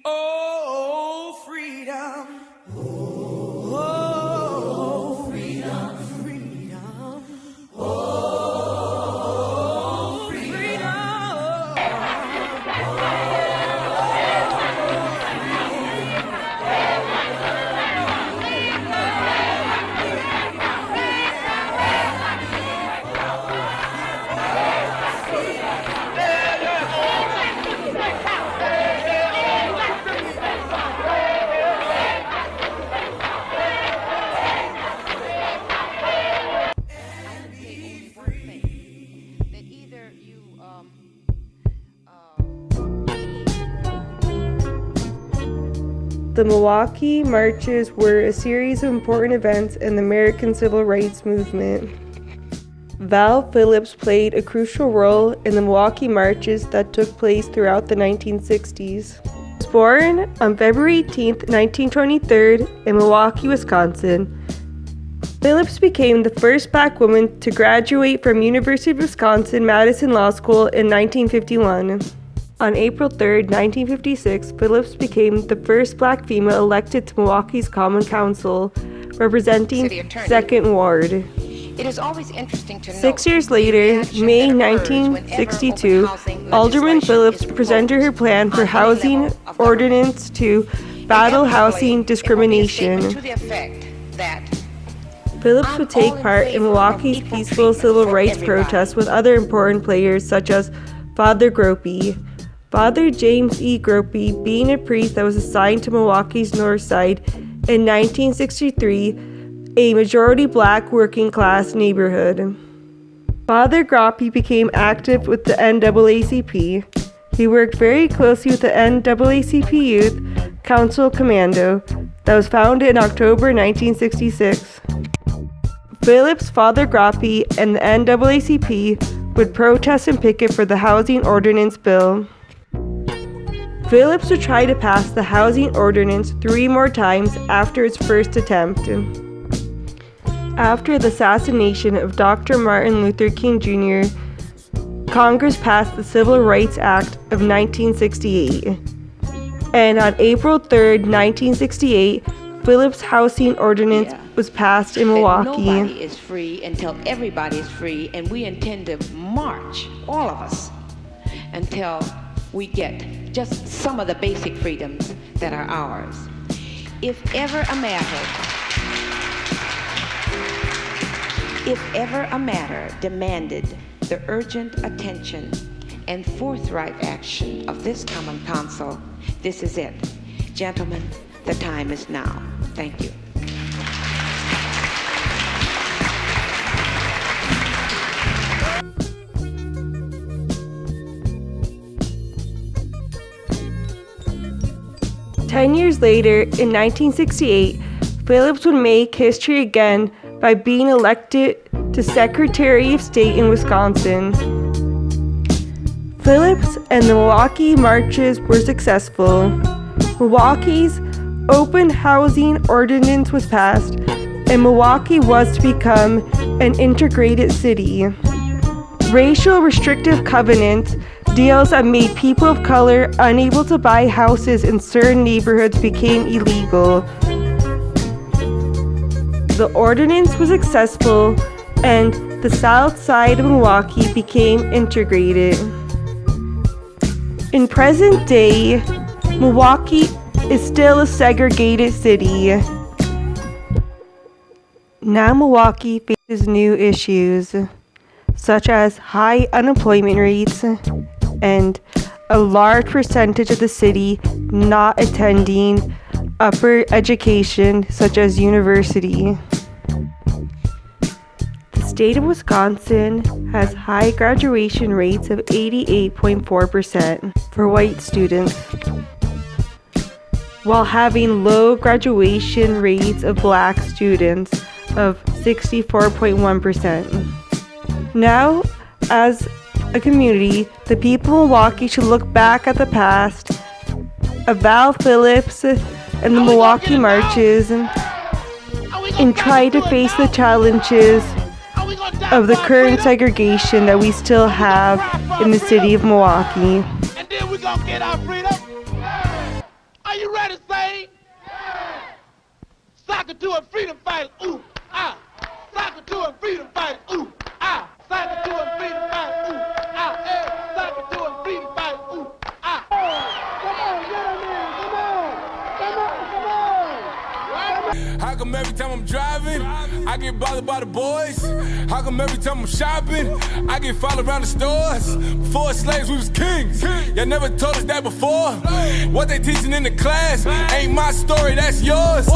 Oh, freedom. Oh, freedom. Freedom. Oh, freedom. The Milwaukee marches were a series of important events in the American Civil Rights Movement. Vel Phillips played a crucial role in the Milwaukee marches that took place throughout the 1960s. He was born on February 18, 1923 in Milwaukee, Wisconsin. Phillips became the first Black woman to graduate from University of Wisconsin-Madison Law School in 1951. On April 3, 1956, Phillips became the first Black female elected to Milwaukee's Common Council, representing 2nd Ward. It is always interesting to note 6 years later, May 1962, Alderman Phillips presented her plan for housing ordinance to battle housing discrimination. Phillips would take part in Milwaukee's peaceful civil rights protests with other important players such as Father Gropey. Father James E. Gropey, being a priest that was assigned to Milwaukee's North Side in 1963, a majority Black working-class neighborhood. Father Gropey became active with the NAACP. He worked very closely with the NAACP Youth Council Commando that was founded in October 1966. Phillips, Father Gropey, and the NAACP would protest and picket for the Housing Ordinance Bill. Phillips would try to pass the housing ordinance 3 more times after its first attempt. After the assassination of Dr. Martin Luther King Jr., Congress passed the Civil Rights Act of 1968. And on April 3, 1968, Phillips' housing ordinance was passed in Milwaukee. Nobody is free until everybody is free, and we intend to march, all of us, until we get just some of the basic freedoms that are ours. If ever a matter demanded the urgent attention and forthright action of this Common Council, this is it. Gentlemen, the time is now. Thank you. Ten years later, in 1968, Phillips would make history again by being elected to Secretary of State in Wisconsin. Phillips and the Milwaukee marches were successful. Milwaukee's open housing ordinance was passed, and Milwaukee was to become an integrated city. Racial restrictive covenant deals that made people of color unable to buy houses in certain neighborhoods became illegal. The ordinance was successful, and the south side of Milwaukee became integrated. In present day, Milwaukee is still a segregated city. Now Milwaukee faces new issues, such as high unemployment rates and a large percentage of the city not attending upper education, such as university. The state of Wisconsin has high graduation rates of 88.4% for white students, while having low graduation rates of Black students of 64.1%. Now, as a community, the people of Milwaukee should look back at the past of Vel Phillips and the Milwaukee marches and try to face the challenges of the current segregation that we still have in the city of Milwaukee. And then we're gonna get our freedom. Are you ready, Saint? Soccer to a freedom fighter, ooh, ah. Soccer to a freedom fighter, ooh, ah. Soccer to a freedom fighter, ooh, ah. Hey, soccer to a freedom fighter, ooh, ah. Come on, get him in, come on. How come every time I'm driving, I get bothered by the boys? How come every time I'm shopping, I get followed around the stores? Before slaves, we was kings. Y'all never told us that before. What they teaching in the class ain't my story, that's yours.